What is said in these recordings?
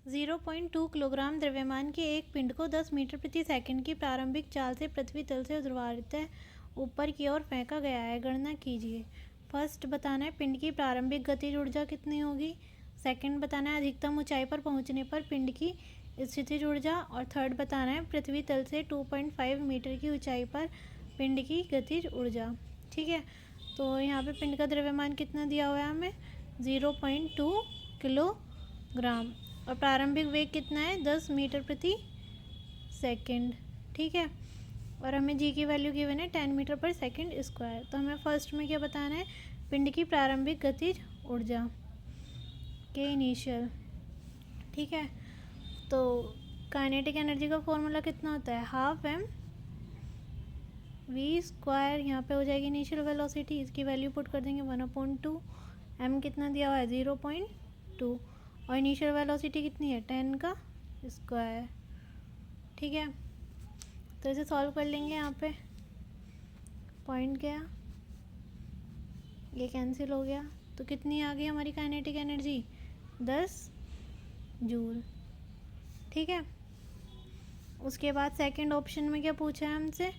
0.2 kilogram द्रव्यमान के एक पिंड को 10 मीटर प्रति सेकंड की प्रारंभिक चाल से पृथ्वी तल से ऊर्ध्वाधर ऊपर की ओर फेंका गया है। गणना कीजिए। फर्स्ट बताना है पिंड की प्रारंभिक गतिज ऊर्जा कितनी होगी। सेकंड बताना है अधिकतम ऊंचाई पर पहुंचने पर पिंड की स्थितिज ऊर्जा। और थर्ड बताना है पृथ्वी तल से 2.5 मीटर की ऊंचाई पर पिंड की गतिज ऊर्जा। ठीक है, तो यहाँ पे पिंड का द्रव्यमान कितना दिया हुआ है हमें 0.2 किलोग्राम और प्रारंभिक वेग कितना है 10 मीटर प्रति सेकंड। ठीक है, और हमें जी की वैल्यू गिवन है 10 मीटर पर सेकंड स्क्वायर। तो हमें फर्स्ट में क्या बताना है पिंड की प्रारंभिक गतिज ऊर्जा के इनिशियल। ठीक है, तो काइनेटिक एनर्जी का फॉर्मूला कितना होता है हाफ एम वी स्क्वायर। यहाँ पे हो जाएगी इनिशियल वेलोसिटी, इसकी वैल्यू पुट कर देंगे 1/2। एम कितना दिया हुआ है 0.2 और इनिशियल वेलोसिटी कितनी है 10 का स्क्वायर। ठीक है, तो इसे सॉल्व कर लेंगे। यहाँ पे पॉइंट गया, ये कैंसिल हो गया, तो कितनी आ गई हमारी काइनेटिक एनर्जी 10 जूल। ठीक है, उसके बाद सेकंड ऑप्शन में क्या पूछा है हमसे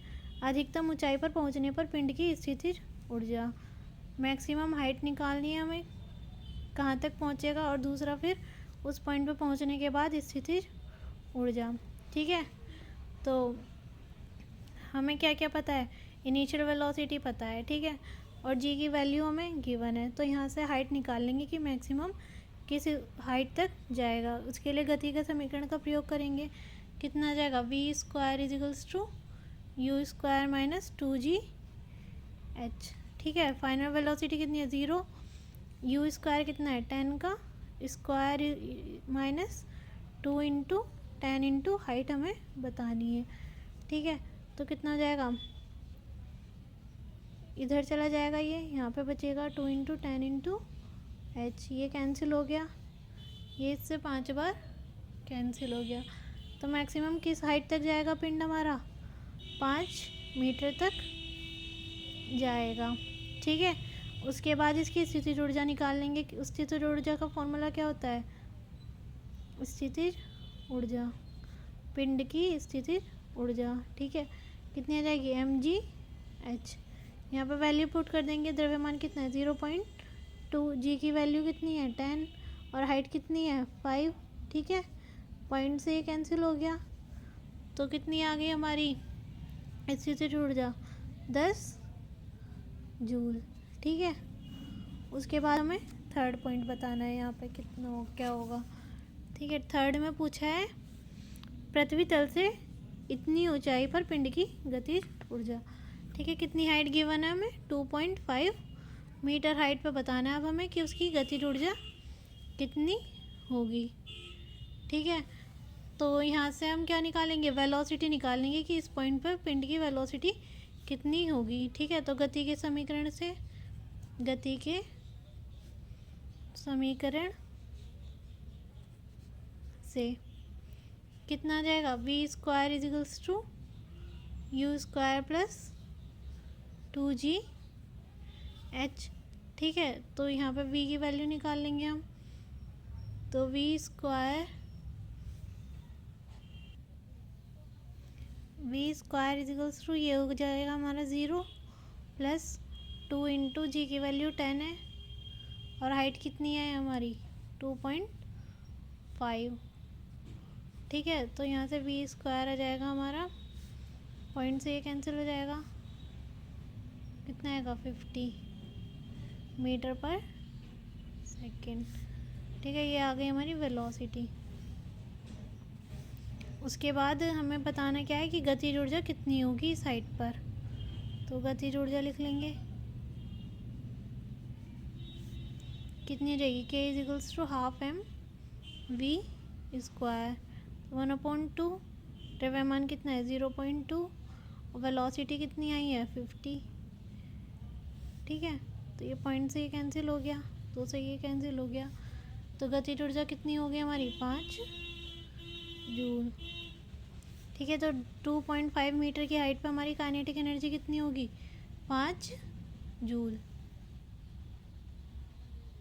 अधिकतम ऊंचाई पर पहुंचने पर पिंड की स्थितिज ऊर्जा। मैक्सिमम हाइट निकालनी है हमें कहाँ तक पहुंचेगा और दूसरा फिर उस पॉइंट पर पहुंचने के बाद स्थितिज ऊर्जा। ठीक है, तो हमें क्या क्या पता है इनिशियल वेलोसिटी पता है। ठीक है, और जी की वैल्यू हमें गिवन है, तो यहाँ से हाइट निकाल लेंगे कि मैक्सिमम किस हाइट तक जाएगा। उसके लिए गति का समीकरण का प्रयोग करेंगे। कितना आ जाएगा v square equals to u square minus 2g h। ठीक है, फाइनल वेलोसिटी कितनी है 0, यू स्क्वायर कितना है 10 का square minus 2 into 10 into height हमें बतानी है। ठीक है, तो कितना हो जाएगा इधर चला जाएगा, ये यहाँ पे बचेगा 2 इंटू 10 इंटू एच, ये कैंसिल हो गया, ये इससे 5 बार कैंसिल हो गया। तो मैक्सिमम किस हाइट तक जाएगा पिंड हमारा 5 मीटर तक जाएगा। ठीक है, उसके बाद इसकी स्थितिज ऊर्जा निकाल लेंगे। स्थितिज ऊर्जा का फॉर्मूला क्या होता है स्थितिज ऊर्जा पिंड की स्थितिज ऊर्जा। ठीक है, कितनी आ जाएगी mgh। यहाँ पर वैल्यू पुट कर देंगे। द्रव्यमान कितना है 0.2, जी की वैल्यू कितनी है 10 और हाइट कितनी है 5। ठीक है, पॉइंट से ये कैंसिल हो गया, तो कितनी आ गई हमारी स्थितिज ऊर्जा 10 जूल। ठीक है, उसके बाद हमें थर्ड पॉइंट बताना है यहाँ पे कितना क्या होगा। ठीक है, थर्ड में पूछा है पृथ्वी तल से इतनी ऊंचाई पर पिंड की गतिज ऊर्जा। ठीक है, कितनी हाइट गिवन है हमें 2.5 मीटर हाइट पे बताना है अब हमें कि उसकी गतिज ऊर्जा कितनी होगी। ठीक है, तो यहाँ से हम क्या निकालेंगे वेलोसिटी निकालेंगे कि इस पॉइंट पर पिंड की वेलोसिटी कितनी होगी। ठीक है, तो गति के समीकरण से कितना आ जाएगा v square equals to u square plus 2g h। ठीक है, तो यहाँ पे v की वैल्यू निकाल लेंगे हम, तो वी स्क्वायर इजिकल्स टू ये हो जाएगा हमारा 0 प्लस 2 इंटू जी की वैल्यू 10 है और हाइट कितनी है हमारी 2.5। ठीक है, तो यहाँ से वी स्क्वायर आ जाएगा हमारा, पॉइंट से ये कैंसिल हो जाएगा, कितना आएगा 50 मीटर पर सेकेंड। ठीक है, ये आ गई हमारी वेलोसिटी। उसके बाद हमें बताना क्या है कि गतिज ऊर्जा कितनी होगी इस हाइट पर। तो गतिज ऊर्जा लिख लेंगे, कितनी हो जाएगी k equals to half m v square 1/2। द्रव्यमान कितना है 0.2 और वेलोसिटी कितनी आई है 50। ठीक है, तो ये पॉइंट से ये कैंसिल हो गया, 2 से ये कैंसिल हो गया, तो गतिज ऊर्जा कितनी होगी हमारी 5 जूल। ठीक है, तो 2.5 मीटर की हाइट पे हमारी काइनेटिक एनर्जी कितनी होगी 5 जूल।